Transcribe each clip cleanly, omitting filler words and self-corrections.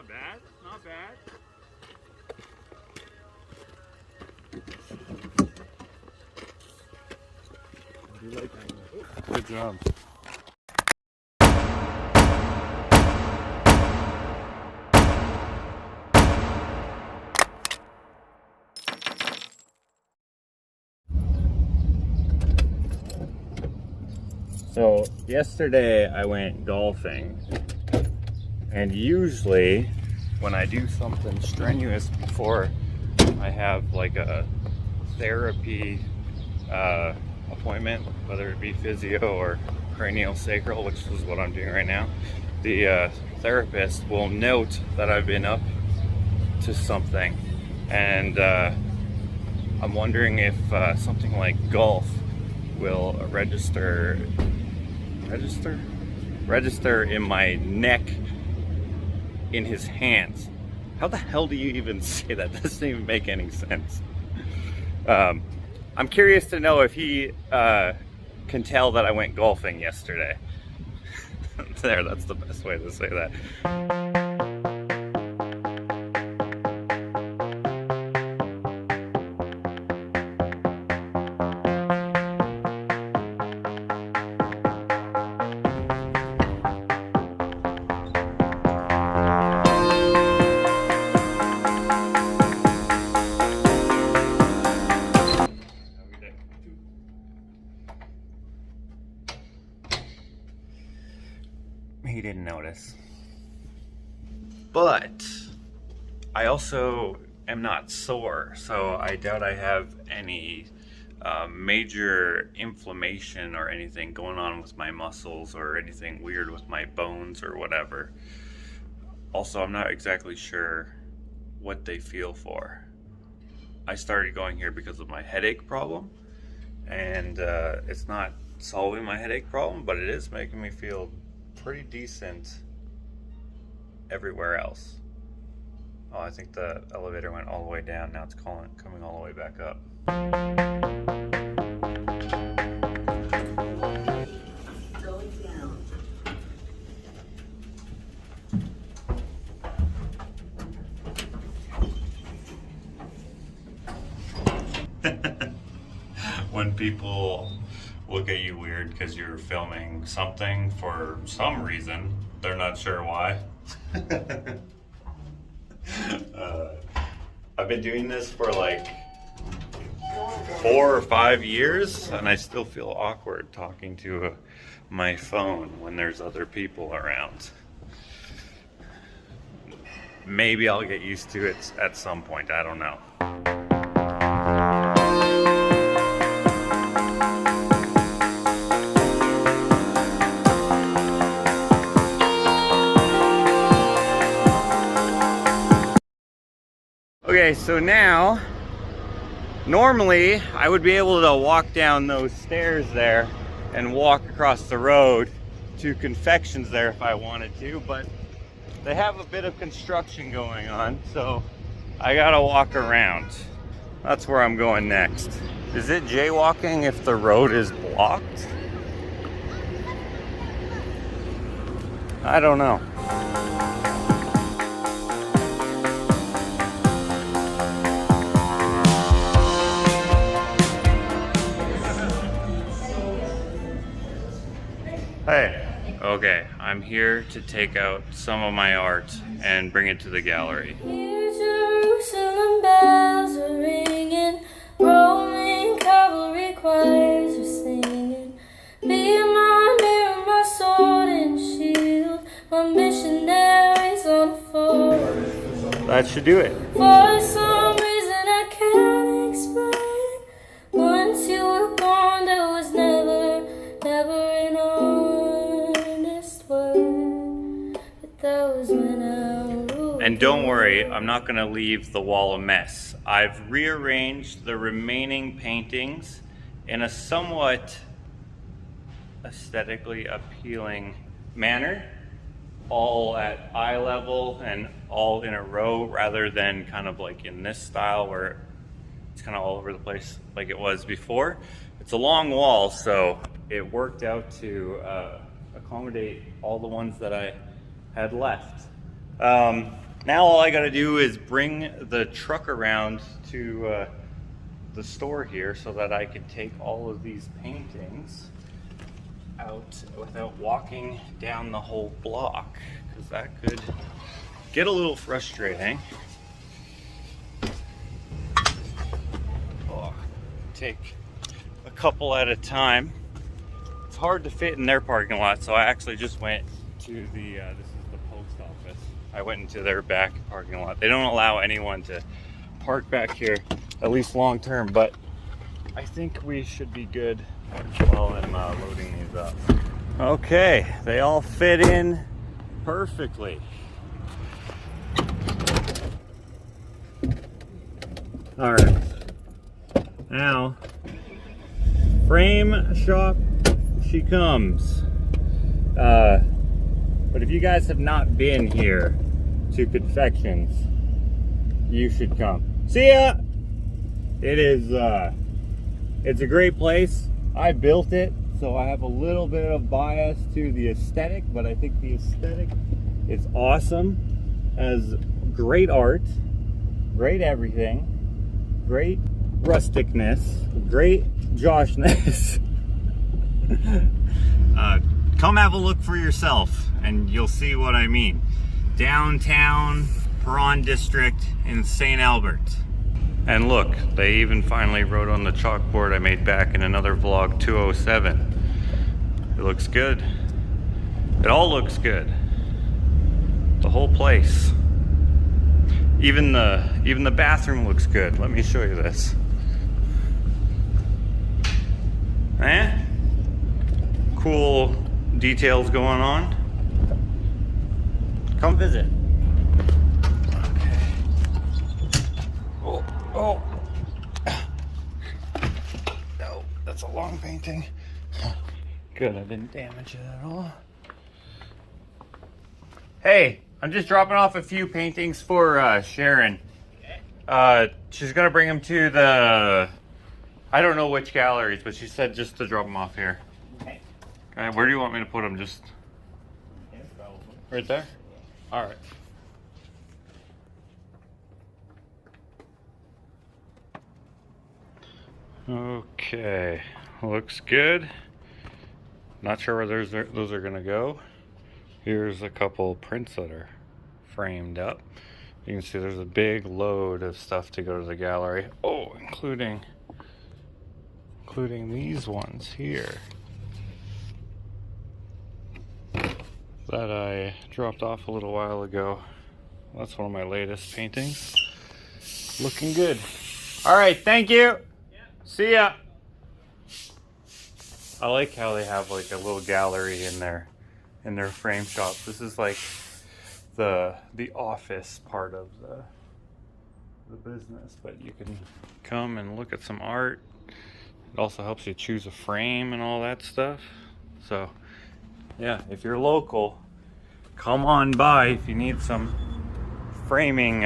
Not bad, not bad. Good job. So yesterday I went golfing, and usually when I do something strenuous before I have like a therapy appointment, whether it be physio or cranial sacral, which is what I'm doing right now, the therapist will note that I've been up to something, and I'm wondering if something like golf will register in my neck in his hands. How the hell do you even say that? That doesn't even make any sense. I'm curious to know if he can tell that I went golfing yesterday. There, that's the best way to say that. He didn't notice. But I also am not sore, so I doubt I have any major inflammation or anything going on with my muscles or anything weird with my bones or whatever. Also, I'm not exactly sure what they feel for. I started going here because of my headache problem, and it's not solving my headache problem, but it is making me feel pretty decent everywhere else. Oh, I think the elevator went all the way down. Now it's coming all the way back up. Going down. When people look at you weird because you're filming something for some reason, they're not sure why. I've been doing this for like 4 or 5 years, and I still feel awkward talking to my phone when there's other people around. Maybe I'll get used to it at some point, I don't know. Okay, so now, normally I would be able to walk down those stairs there and walk across the road to Confections there if I wanted to, but they have a bit of construction going on, so I gotta walk around. That's where I'm going next. Is it jaywalking if the road is blocked? I don't know. Hey, okay, I'm here to take out some of my art and bring it to the gallery. Here Jerusalem bells are ringing, Roman cavalry choirs are singing. Be my mirror, my sword and shield, my missionaries on the fold. That should do it. For some reason I can't explain, once you were born there was never an honest word, but that was when I ruled. And don't worry, I'm not gonna leave the wall a mess. I've rearranged the remaining paintings in a somewhat aesthetically appealing manner, all at eye level and all in a row, rather than kind of like in this style where it's kind of all over the place like it was before. It's a long wall, so it worked out to accommodate all the ones that I had left. Now all I gotta do is bring the truck around to the store here so that I can take all of these paintings out without walking down the whole block, because that could get a little frustrating. Oh, take a couple at a time. It's hard to fit in their parking lot, so I actually just went to the this is the post office. I went into their back parking lot. They don't allow anyone to park back here, at least long term, but I think we should be good while I'm loading these up. Okay, they all fit in perfectly. All right, now frame shop she comes. But if you guys have not been here to Confections, you should come. See ya! It is, it's a great place. I built it, so I have a little bit of bias to the aesthetic, but I think the aesthetic is awesome. Has great art, great everything, great rusticness, great Joshness. Come have a look for yourself and you'll see what I mean. Downtown Peron District in St. Albert. And look, they even finally wrote on the chalkboard I made back in another vlog, 207. It looks good. It all looks good. The whole place. Even the bathroom looks good. Let me show you this. Eh? Cool details going on. Come visit. Okay. Oh. No, that's a long painting. Good, I didn't damage it at all. Hey, I'm just dropping off a few paintings for Sharon. She's gonna bring them to the, I don't know which galleries, but she said just to drop them off here. Okay. Where do you want me to put them? Just right there? All right. Okay, looks good. Not sure where those are gonna go. Here's a couple prints that are framed up. You can see there's a big load of stuff to go to the gallery. Oh, including these ones here that I dropped off a little while ago. That's one of my latest paintings. Looking good. All right, thank you. Yeah. See ya. I like how they have like a little gallery in their frame shop. This is like the office part of the business, but you can come and look at some art. It also helps you choose a frame and all that stuff. So yeah, if you're local, come on by if you need some framing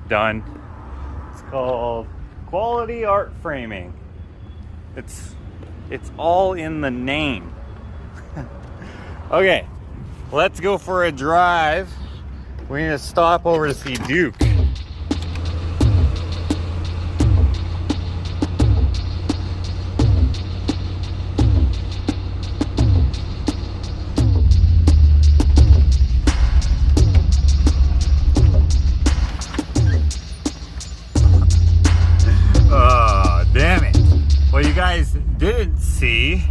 done. It's called Quality Art Framing. It's all in the name. Okay, let's go for a drive. We need to stop over to see Duke. What you guys didn't see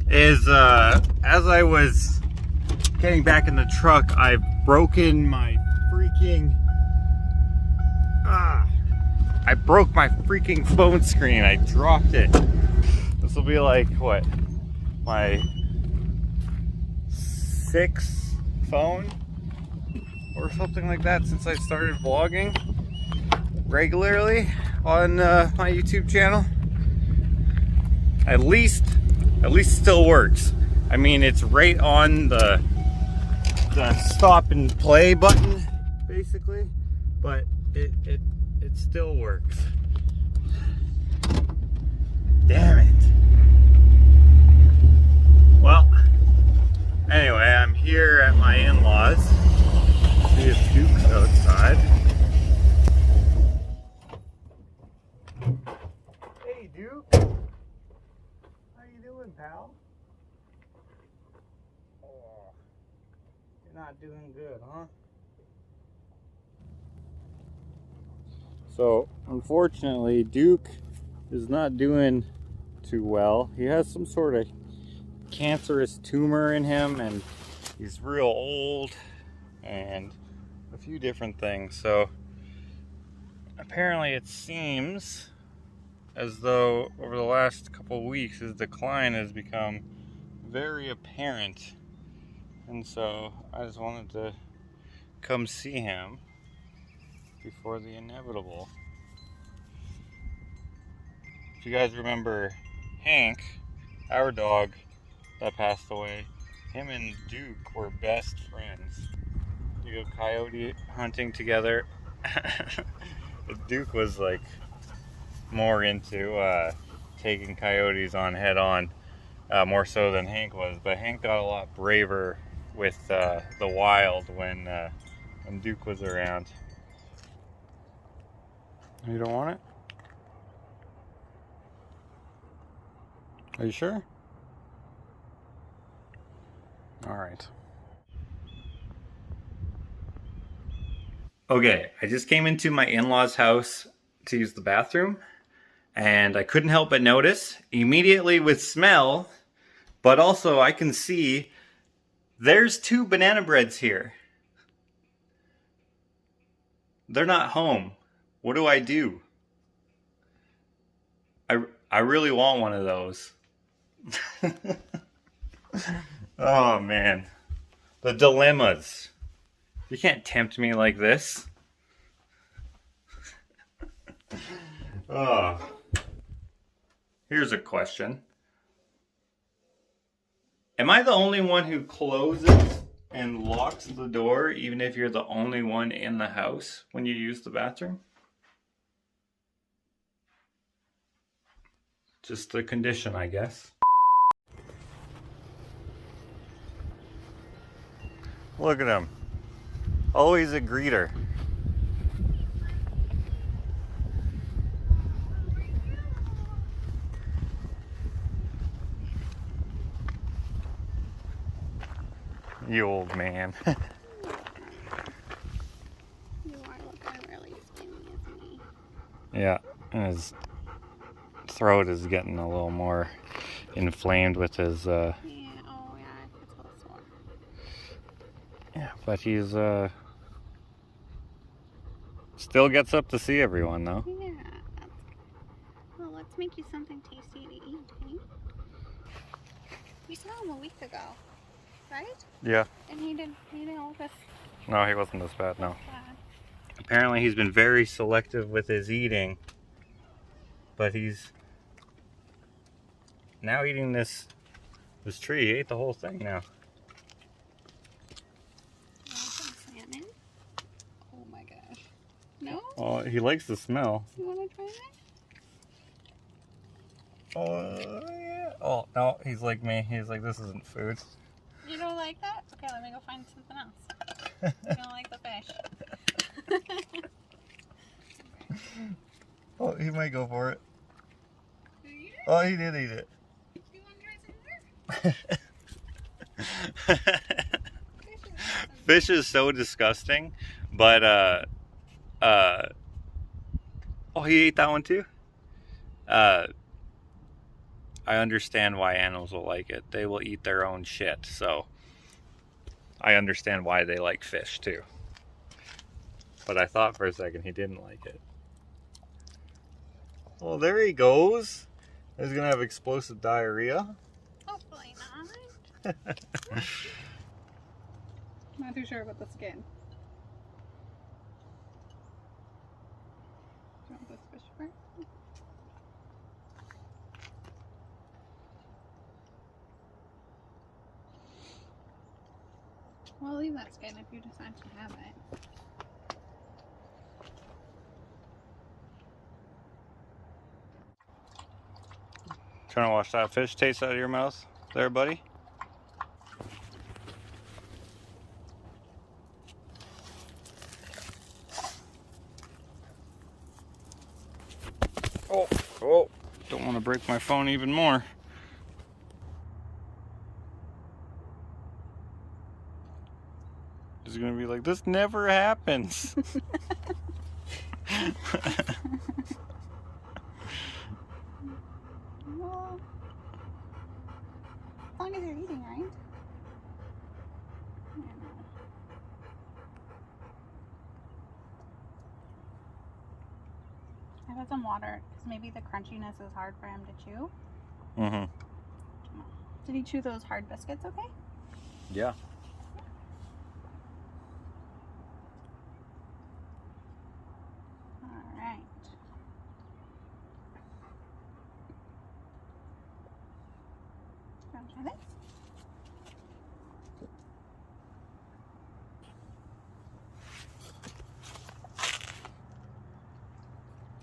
is as I was getting back in the truck, I've broken my freaking I broke my freaking phone screen. I dropped it. This will be like what, my 6th phone or something like that since I started vlogging regularly on my YouTube channel. At least still works. I mean, it's right on the stop and play button, basically, but it still works. Damn it. Well, anyway, I'm here at my in-laws. See if Duke's outside. So unfortunately, Duke is not doing too well. He has some sort of cancerous tumor in him, and he's real old, and a few different things. So apparently it seems as though over the last couple of weeks his decline has become very apparent, and so I just wanted to come see him before the inevitable. If you guys remember Hank, our dog that passed away, him and Duke were best friends. They go coyote hunting together. Duke was like more into taking coyotes on head on, more so than Hank was, but Hank got a lot braver with the wild when Duke was around. You don't want it? Are you sure? All right. Okay, I just came into my in-laws' house to use the bathroom, and I couldn't help but notice immediately with smell, but also I can see there's 2 banana breads here. They're not home. What do I do? I really want one of those. Oh man, the dilemmas. You can't tempt me like this. Oh. Here's a question. Am I the only one who closes and locks the door even if you're the only one in the house when you use the bathroom? Just the condition, I guess. Look at him. Always a greeter. You old man. You are looking really skinny, isn't he? Yeah, and his throat is getting a little more inflamed with his Yeah, oh yeah, it's a little sore. yeah, but he's still gets up to see everyone though. Yeah, well, let's make you something tasty to eat, eh? We saw him a week ago, right? Yeah. And he didn't look as No, he wasn't as bad, no. bad. Apparently he's been very selective with his eating, but he's now eating this tree. He ate the whole thing now. Want some salmon? Oh my gosh. No? Oh, he likes the smell. You want to try that? Oh, yeah. Oh, no, he's like me. He's like, this isn't food. You don't like that? Okay, let me go find something else. You don't like the fish. Oh, he might go for it. Did you eat it? Oh, he did eat it. You want to try some more? Fish is so disgusting, but oh, he ate that one too. I understand why animals will like it. They will eat their own shit, so I understand why they like fish too. But I thought for a second he didn't like it. Well, there he goes. He's gonna have explosive diarrhea. Hopefully not. Not too sure about the skin. Do you want this fish part? Well, leave that skin if you decide to have it. Trying to wash that fish taste out of your mouth there, buddy? Oh, don't want to break my phone even more. He's gonna be like, this never happens. Well, as long as you're eating, right? I don't know. I put some water because maybe the crunchiness is hard for him to chew. Mm-hmm. Did he chew those hard biscuits okay? Yeah. Alright. Want to try this?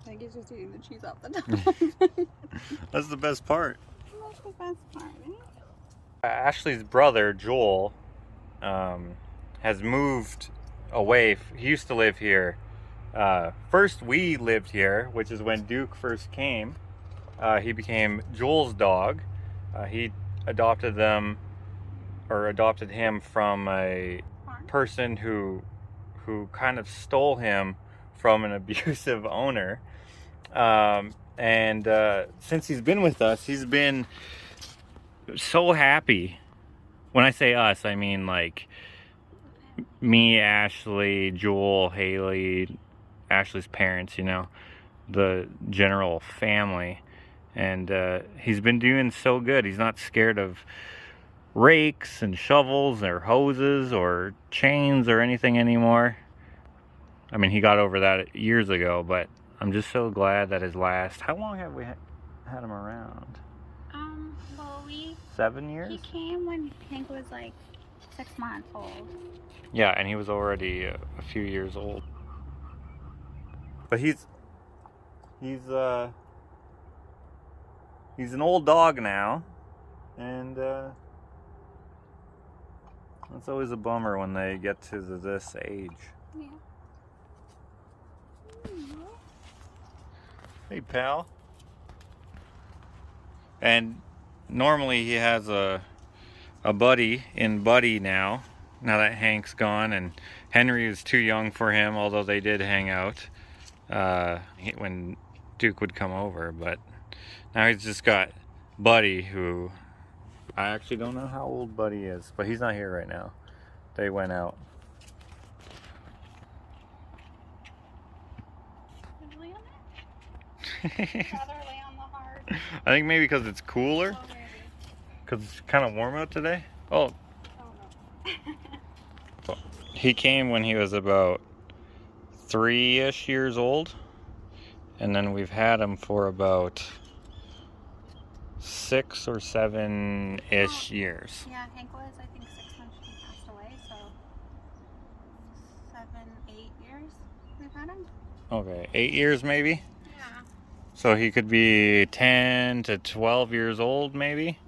I think he's just eating the cheese off the top. That's the best part. That's the best part, eh? Ashley's brother, Joel, has moved away. He used to live here. First we lived here, which is when Duke first came. He became Joel's dog. He adopted him from a person who kind of stole him from an abusive owner. And since he's been with us, he's been so happy. When I say us, I mean like me, Ashley, Joel, Haley, Ashley's parents, you know, the general family. And he's been doing so good. He's not scared of rakes and shovels or hoses or chains or anything anymore. I mean, he got over that years ago, but I'm just so glad that his last... How long have we had him around? Well, 7 years? he came when Hank was like 6 months old. Yeah, and he was already a few years old. But he's an old dog now, and that's always a bummer when they get to this age. Yeah. Hey, pal. And normally he has a buddy in Buddy now that Hank's gone, and Henry is too young for him, although they did hang out when Duke would come over. But now he's just got Buddy, who I actually don't know how old Buddy is, but he's not here right now. They went out. Lay on it? Rather lay on the hard. I think maybe because it's cooler. Oh, maybe. Because it's kind of warm out today. Oh. Oh no. He came when he was about 3-ish years old. And then we've had him for about 6 or 7-ish years. Yeah, Hank was, I think, 6 months he passed away, so 7, 8 years we've had him. Okay, 8 years maybe? Yeah. So he could be 10 to 12 years old maybe?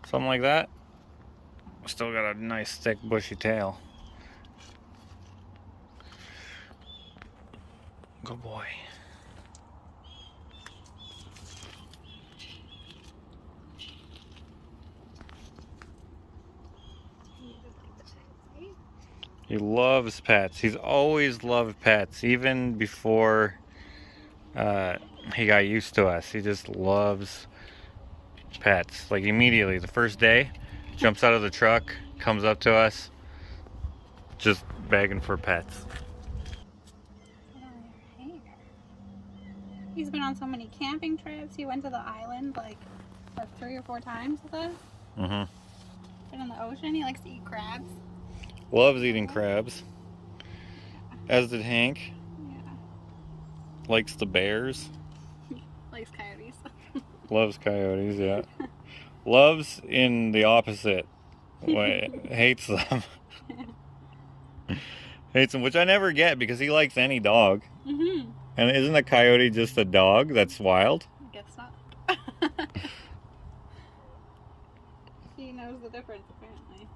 Something like that. Still got a nice thick bushy tail. Good boy. He loves pets. He's always loved pets, even before he got used to us. He just loves pets. Like immediately, the first day, jumps out of the truck, comes up to us, just begging for pets. He's been on so many camping trips. He went to the island like 3 or 4 times with us. Mm-hmm. Been in the ocean. He likes to eat crabs. Loves eating crabs. As did Hank. Yeah. Likes the bears. Likes coyotes. Loves coyotes, yeah. Loves in the opposite way. Hates them. Hates them, which I never get because he likes any dog. Mm-hmm. And isn't a coyote just a dog that's wild? I guess not. He knows the difference, apparently.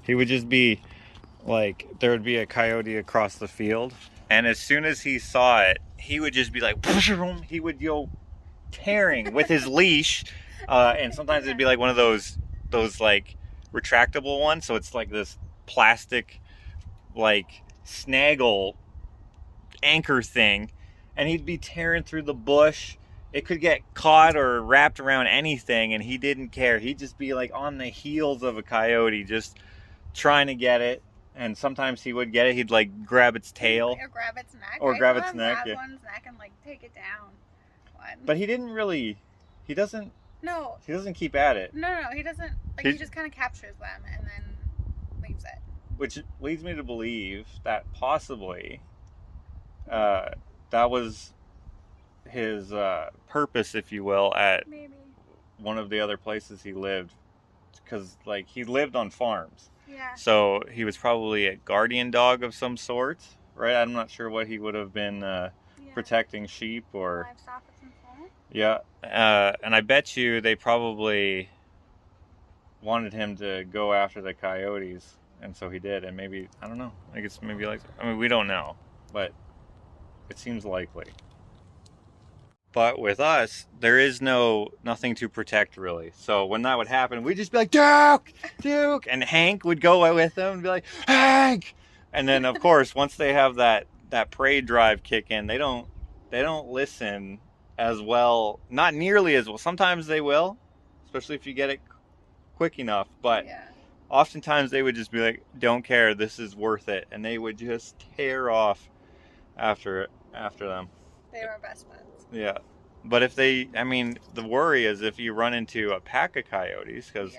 He would just be like, there would be a coyote across the field, and as soon as he saw it, he would just be like, he would go tearing with his leash, and sometimes it'd be like one of those like retractable ones, so it's like this plastic like snaggle anchor thing, and he'd be tearing through the bush. It could get caught or wrapped around anything, and he didn't care. He'd just be like on the heels of a coyote, just trying to get it. And sometimes he would get it. He'd like grab its tail. Or grab its neck. Or grab its neck. Grab Yeah. one's neck and like take it down. But he didn't really. He doesn't. No. He doesn't keep at it. No, he doesn't. Like, he just kind of captures them and then leaves it. Which leads me to believe that possibly that was his purpose, if you will, at Maybe. one of the other places he lived. Because, like, he lived on farms. Yeah. So he was probably a guardian dog of some sort, right? I'm not sure what he would have been protecting sheep or... Livestock of some sort. Yeah. And I bet you they probably wanted him to go after the coyotes. And so he did. And maybe, I don't know. I guess maybe like... I mean, we don't know. But it seems likely. But with us, there is nothing to protect, really. So when that would happen, we'd just be like, Duke! Duke! And Hank would go with him and be like, Hank! And then, of course, once they have that prey drive kick in, they don't listen as well. Not nearly as well. Sometimes they will, especially if you get it quick enough. But oftentimes they would just be like, don't care, this is worth it. And they would just tear off after them. They were best friends. Yeah, but if they, I mean, the worry is if you run into a pack of coyotes, because,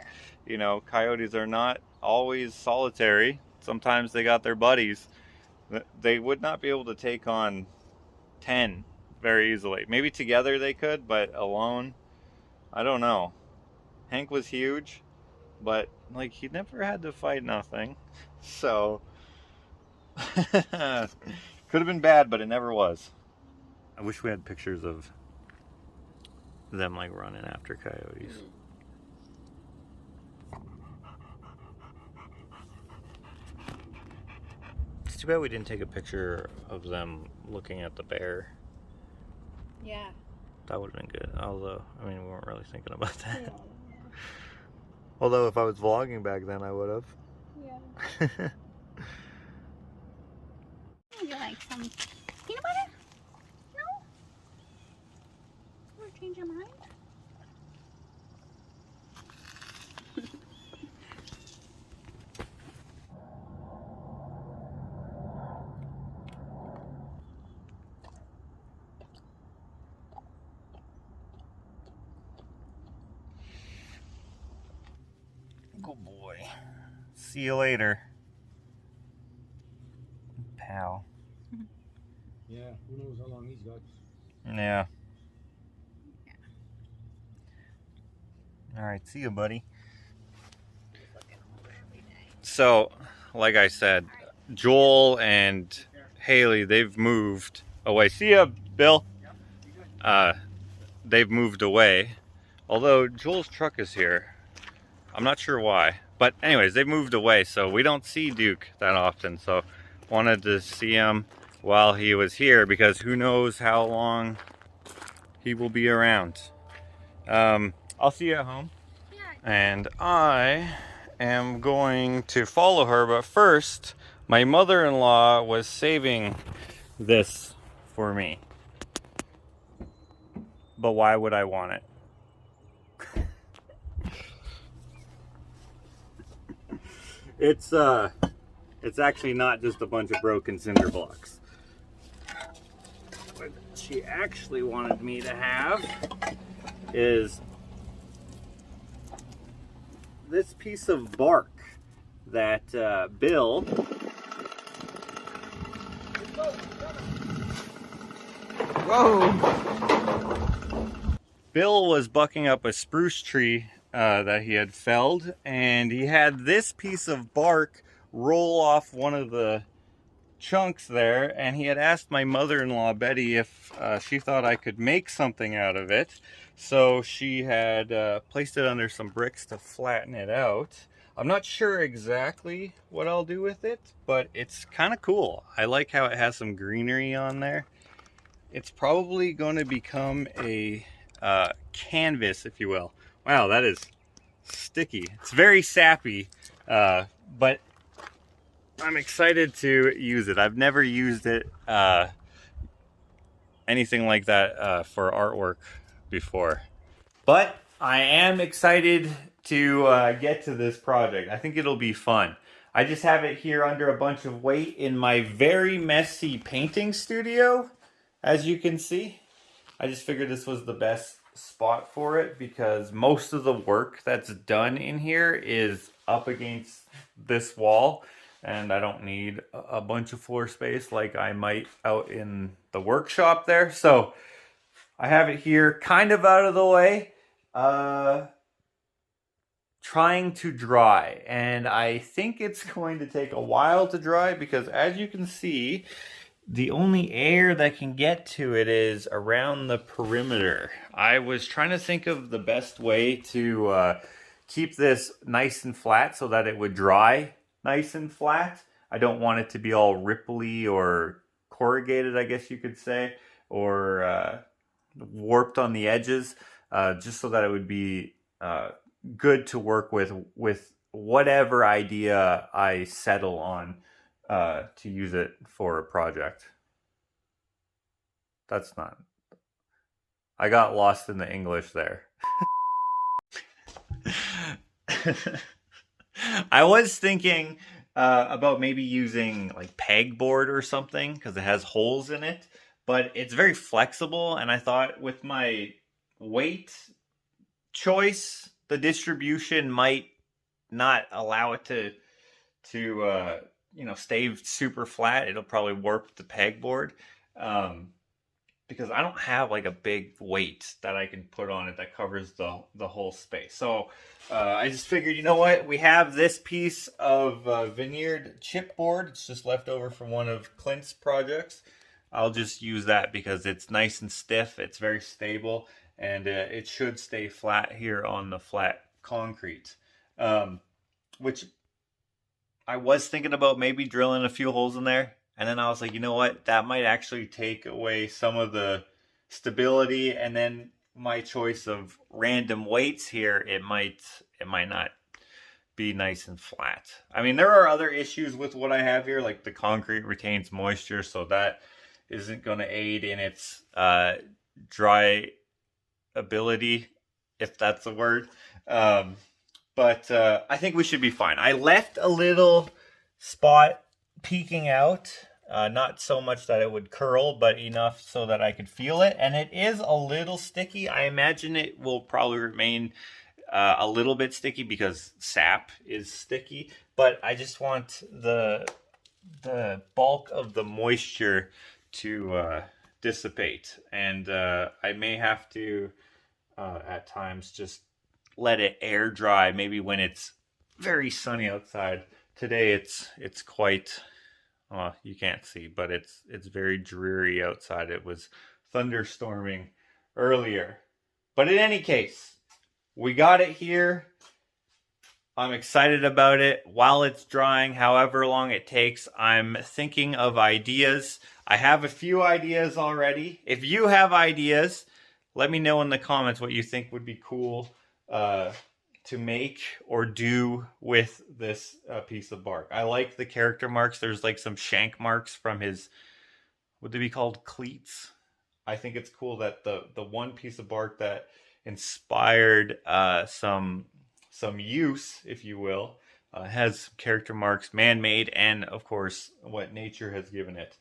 you know, coyotes are not always solitary. Sometimes they got their buddies. They would not be able to take on 10 very easily. Maybe together they could, but alone, I don't know. Hank was huge, but, like, he never had to fight nothing. So, could have been bad, but it never was. I wish we had pictures of them like running after coyotes. It's too bad we didn't take a picture of them looking at the bear. Yeah. That would have been good. Although, I mean, we weren't really thinking about that. Yeah. Although, if I was vlogging back then, I would have. Yeah. You like some peanut butter? No? Or change your mind? Good boy. See you later, pal. Yeah, who knows how long he's got. Yeah. Alright, see you, buddy. So, like I said, Joel and Haley, they've moved away. See ya, Bill. They've moved away. Although Joel's truck is here. I'm not sure why. But anyways, they've moved away, so we don't see Duke that often. So wanted to see him while he was here, because who knows how long he will be around. I'll see you at home. Yeah. And I am going to follow her, but first, my mother-in-law was saving this for me. But why would I want it? It's actually not just a bunch of broken cinder blocks. What she actually wanted me to have is this piece of bark that Bill was bucking up a spruce tree that he had felled, and he had this piece of bark roll off one of the chunks there, and he had asked my mother-in-law Betty if she thought I could make something out of it. So she had placed it under some bricks to flatten it out. I'm not sure exactly what I'll do with it, but it's kind of cool. I like how it has some greenery on there. It's probably going to become a canvas, if you will. Wow, that is sticky. It's very sappy, but I'm excited to use it. I've never used it anything like that for artwork before. But I am excited to get to this project. I think it'll be fun. I just have it here under a bunch of weight in my very messy painting studio, as you can see. I just figured this was the best spot for it because most of the work that's done in here is up against this wall, and I don't need a bunch of floor space like I might out in the workshop there. So I have it here kind of out of the way, trying to dry, and I think it's going to take a while to dry because, as you can see, the only air that can get to it is around the perimeter. I was trying to think of the best way to keep this nice and flat so that it would dry nice and flat. I don't want it to be all ripply or corrugated, I guess you could say, or warped on the edges, just so that it would be good to work with whatever idea I settle on to use it for a project. That's not... I got lost in the English there. I was thinking about maybe using like pegboard or something because it has holes in it, but it's very flexible, and I thought with my weight choice, the distribution might not allow it to you know, stay super flat. It'll probably warp the pegboard because I don't have like a big weight that I can put on it that covers the whole space. So I just figured, you know what? We have this piece of vineyard chipboard. It's just left over from one of Clints projects. I'll just use that because it's nice and stiff. It's very stable, and it should stay flat here on the flat concrete, which I was thinking about maybe drilling a few holes in there. And then I was like, you know what? That might actually take away some of the stability. And then my choice of random weights here, it might not be nice and flat. I mean, there are other issues with what I have here, like the concrete retains moisture, so that isn't going to aid in its dry ability, if that's a word. But I think we should be fine. I left a little spot peeking out, not so much that it would curl, but enough so that I could feel it. And it is a little sticky. I imagine it will probably remain a little bit sticky because sap is sticky. But I just want the bulk of the moisture to dissipate. And I may have to, at times, just let it air dry, maybe when it's very sunny outside. Today it's quite, well, you can't see, but it's very dreary outside. It was thunderstorming earlier. But in any case, we got it here. I'm excited about it. While it's drying, however long it takes, I'm thinking of ideas. I have a few ideas already. If you have ideas, let me know in the comments what you think would be cool to make or do with this piece of bark. I like the character marks. There's like some shank marks from his, would they be called cleats? I think it's cool that the one piece of bark that inspired some use, if you will, has character marks, man-made, and of course what nature has given it.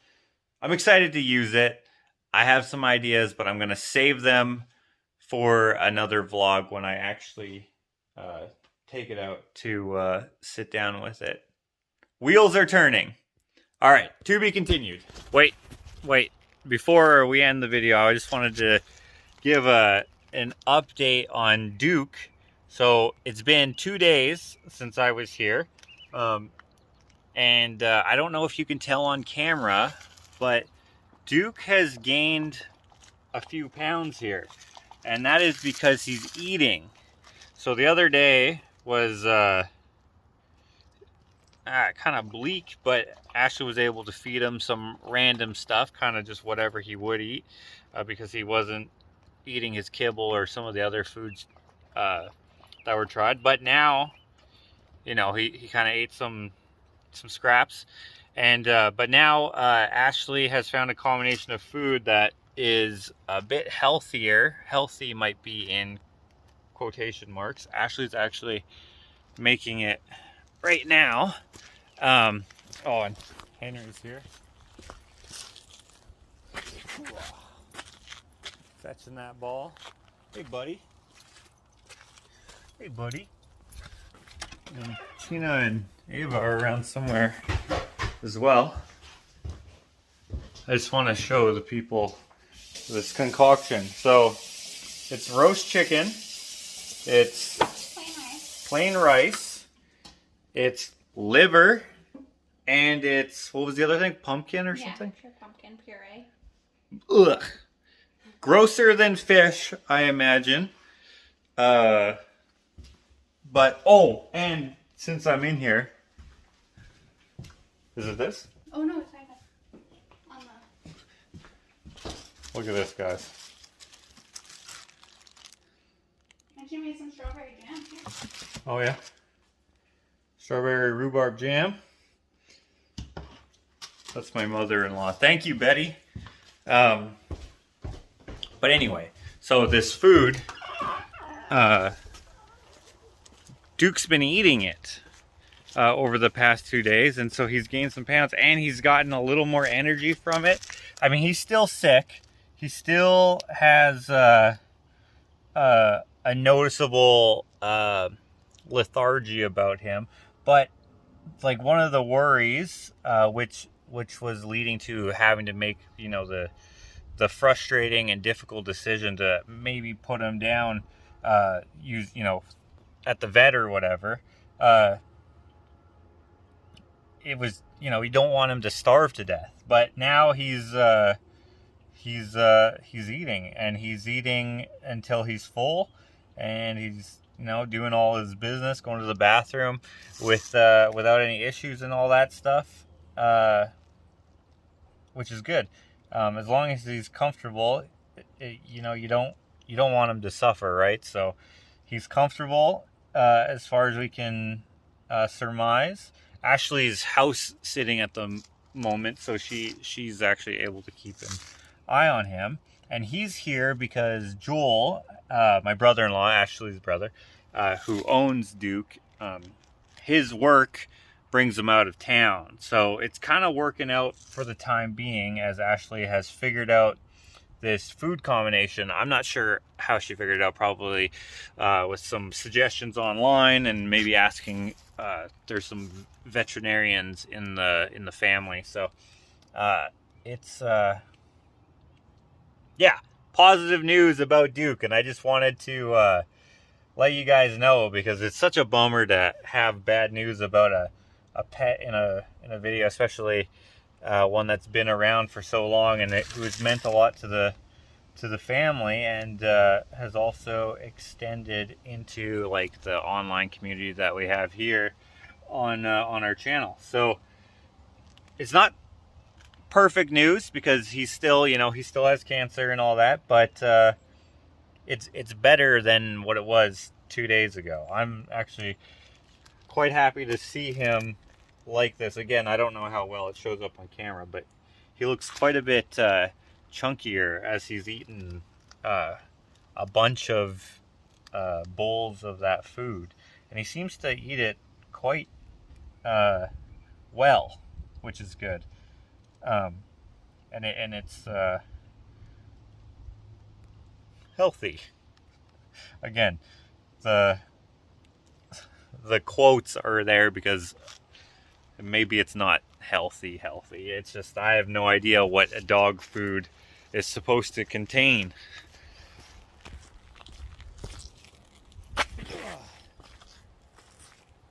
I'm excited to use it. I have some ideas, but I'm going to save them for another vlog when I actually take it out to sit down with it. Wheels are turning. All right, to be continued. Wait. Before we end the video, I just wanted to give an update on Duke. So it's been 2 days since I was here. And I don't know if you can tell on camera, but Duke has gained a few pounds here. And that is because he's eating. So the other day was kind of bleak, but Ashley was able to feed him some random stuff, kind of just whatever he would eat, because he wasn't eating his kibble or some of the other foods that were tried. But now, you know, he kind of ate some scraps. And but now Ashley has found a combination of food that is a bit healthier. Healthy might be in quotation marks. Ashley's actually making it right now. Oh, and Henry's here. Fetching that ball. Hey, buddy. Hey, buddy. And Tina and Ava are around somewhere as well. I just want to show the people this concoction. So it's roast chicken. It's plain rice. It's liver. And it's, what was the other thing? Pumpkin or something? Yeah, pumpkin puree. Ugh. Grosser than fish, I imagine. But, oh, and since I'm in here, is it this? Oh no, it's right there. On the... Look at this, guys. And she made some strawberry jam too. Oh, yeah? Strawberry rhubarb jam. That's my mother-in-law. Thank you, Betty. But anyway, so this food, Duke's been eating it over the past 2 days, and so he's gained some pounds, and he's gotten a little more energy from it. I mean, he's still sick. He still has a noticeable lethargy about him, but like one of the worries, which was leading to having to make, you know, the frustrating and difficult decision to maybe put him down, you know, at the vet or whatever. It was, you know, you don't want him to starve to death, but now he's eating, and he's eating until he's full, and he's, you know, doing all his business, going to the bathroom without any issues and all that stuff, which is good. As long as he's comfortable, you know, you don't want him to suffer, right? So he's comfortable as far as we can surmise. Ashley's house sitting at the moment, so she's actually able to keep an eye on him. And he's here because Joel, my brother-in-law, Ashley's brother, who owns Duke, his work brings him out of town. So it's kind of working out for the time being, as Ashley has figured out this food combination. I'm not sure how she figured it out, probably with some suggestions online, and maybe asking, there's some veterinarians in the family. So it's yeah, positive news about Duke, and I just wanted to let you guys know, because it's such a bummer to have bad news about a pet in a video, especially one that's been around for so long, and it was meant a lot to the family, and has also extended into like the online community that we have here on our channel. So it's not perfect news, because he's still, you know, he still has cancer and all that, but it's better than what it was 2 days ago. I'm actually quite happy to see him like this. Again, I don't know how well it shows up on camera, but he looks quite a bit chunkier as he's eaten a bunch of bowls of that food, and he seems to eat it quite well, which is good. And it's healthy. Again, the quotes are there because maybe it's not healthy. It's just, I have no idea what a dog food is supposed to contain.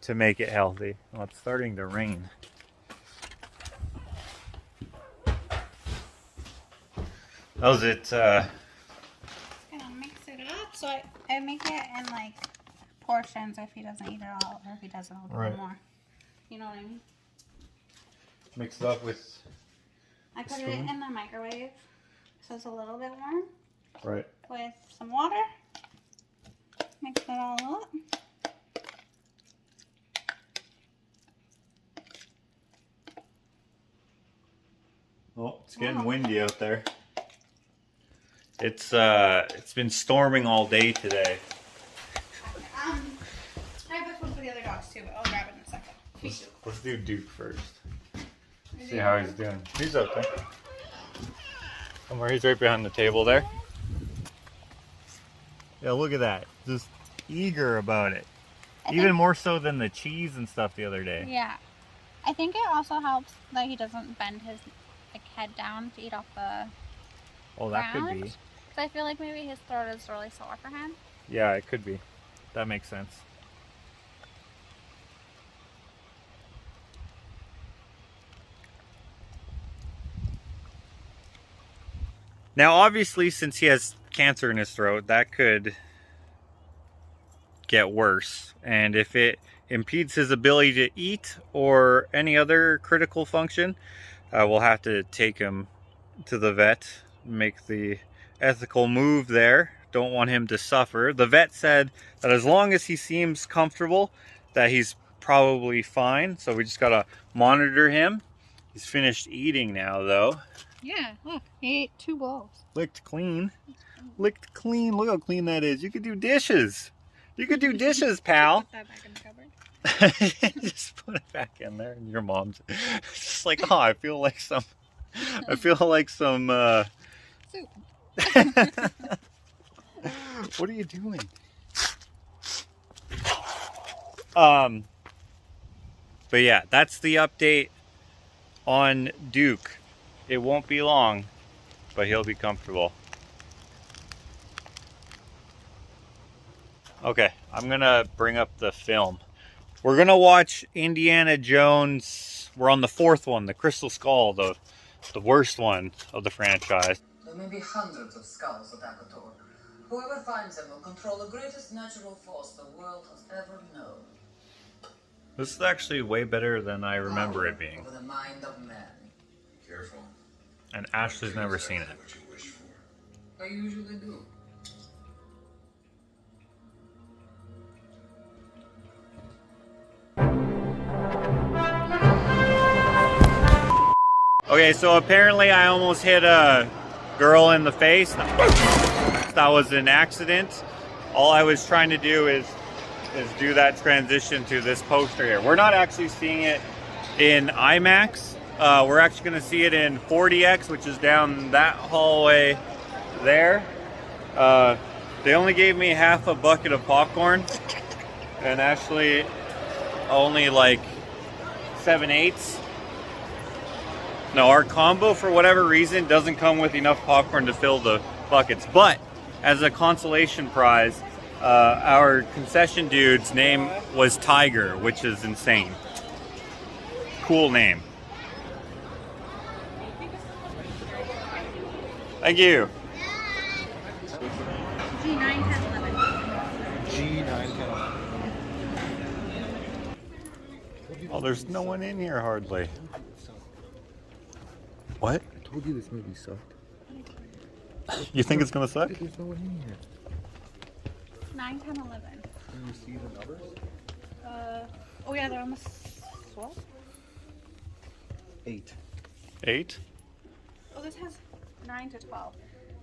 To make it healthy. Well, it's starting to rain. How's it? Gonna mix it up, so I make it in like portions if he doesn't eat it all, or if he doesn't, I'll do more. You know what I mean? Mix it up with. I put it in the microwave, so it's a little bit warm. Right. With some water. Mix it all up. Oh, it's getting windy out there. It's been storming all day today. I have the food for the other dogs too, but I'll grab it in a second. Let's do Duke first. See how he's doing. He's up there. Somewhere he's right behind the table there. Yeah, look at that. Just eager about it. Even more so than the cheese and stuff the other day. Yeah. I think it also helps that he doesn't bend his head down to eat off the Oh, that ground. could be. Because I feel like maybe his throat is really sore for him. Yeah, it could be. That makes sense. Now, obviously, since he has cancer in his throat, that could get worse. And if it impedes his ability to eat or any other critical function, we'll have to take him to the vet, make the ethical move there. Don't want him to suffer. The vet said that as long as he seems comfortable, that he's probably fine. So we just gotta monitor him. He's finished eating now, though. Yeah, look, he ate 2 bowls. Licked clean. Licked clean. Look how clean that is. You could do dishes. You could do dishes, pal. Put that back in the cupboard. Just put it back in there. And your mom's just like, oh, I feel like some Soup. What are you doing? But yeah, that's the update on Duke. It won't be long, but he'll be comfortable. Okay, I'm gonna bring up the film. We're gonna watch Indiana Jones. We're on the 4th one, the Crystal Skull, the worst one of the franchise. There may be hundreds of skulls at Jakota. Whoever finds them will control the greatest natural force the world has ever known. This is actually way better than I remember it being. Over the mind of man. Careful. And Ashley's never seen it. What you wish for. I usually do. Okay, so apparently I almost hit a girl in the face. That was an accident. All I was trying to do is do that transition to this poster here. We're not actually seeing it in IMAX. We're actually going to see it in 40X, which is down that hallway there. They only gave me half a bucket of popcorn, and actually only like 7/8. No, our combo, for whatever reason, doesn't come with enough popcorn to fill the buckets. But as a consolation prize, our concession dude's name was Tiger, which is insane. Cool name. Thank you. G9, 10, 11. G9, 10. Oh, there's no one in here hardly. What? I told you this movie sucked. You think it's gonna suck? There's no one in here. 9, 10, 11. Can you see the numbers? Oh yeah, they're almost 12. 8. 8? Oh, this has 9 to 12.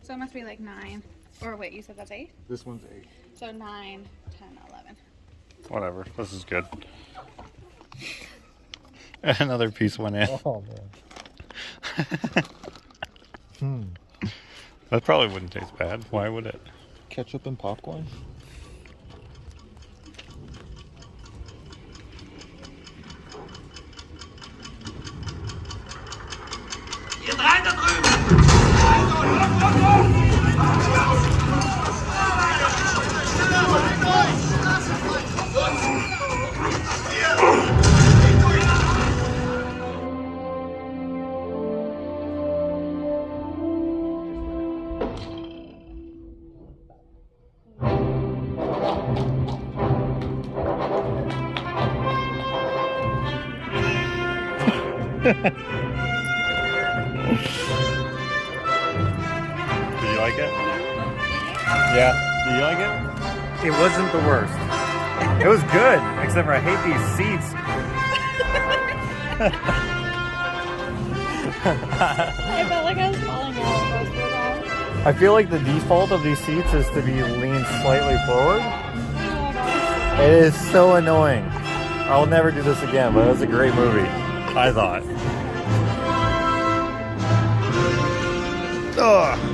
So it must be like 9. Or wait, you said that's 8? This one's 8. So 9, 10, 11. Whatever. This is good. Another piece went in. Oh man. That probably wouldn't taste bad. Why would it? Ketchup and popcorn? Did you like it? Yeah. Did you like it? It wasn't the worst. It was good, except for I hate these seats. I felt like I was falling out most of the time. I feel like the default of these seats is to be leaned slightly forward. It is so annoying. I'll never do this again, but it was a great movie, I thought. Ugh.